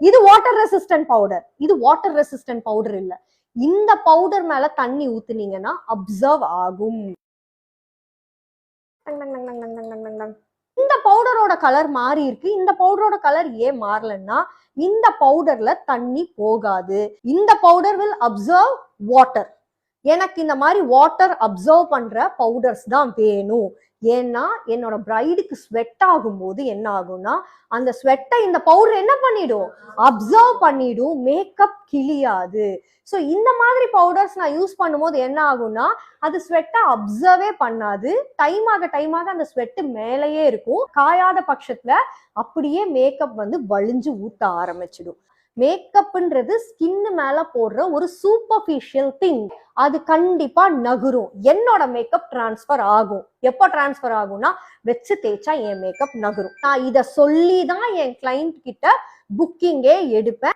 இது water resistant powder. இது water resistant powder இல்ல. இந்த பவுடர் மேல தண்ணி ஊத்துனீங்கன்னா அப்சர்வ் ஆகும். இந்த பவுடரோட கலர் மாறி இருக்கு. இந்த பவுடரோட கலர் ஏன் மாறலன்னா இந்த பவுடர்ல தண்ணி போகாது. இந்த பவுடர் வில் அப்சர்வ் வாட்டர். எனக்கு இந்த மாதிரி வாட்டர் அப்சர்வ் பண்ற பவுடர்ஸ் தான் வேணும். ஏன்னா என்னோட பிரைடுக்கு ஸ்வெட் ஆகும்போது என்ன ஆகும்னா அந்த ஸ்வெட்டை இந்த பவுடர் என்ன பண்ணிடும், அப்சர்வ் பண்ணிடும், மேக்கப் கிளியாது. ஸோ இந்த மாதிரி பவுடர்ஸ் நான் யூஸ் பண்ணும்போது என்ன ஆகும்னா அது ஸ்வெட்டை அப்சர்வே பண்ணாது. டைம் ஆக அந்த ஸ்வெட்டு மேலேயே இருக்கும். காயாத பட்சத்துல அப்படியே மேக்கப் வந்து வழிஞ்சு ஊத்த ஆரம்பிச்சிடும். மேக்கப்ன்றது ஸ்கின் மேல போடுற ஒரு சூப்பர்ஃபிஷியல் திங். அது கண்டிப்பா நகரும். என்னோட மேக்கப் டிரான்ஸ்பர் ஆகும். எப்போ டிரான்ஸ்பர் ஆகும்னா வச்சு தேய்ச்சா என் மேக்கப் நகரும். நான் இதை சொல்லி தான் என் கிளைண்ட் கிட்ட புக்கிங்கே எடுப்பேன்.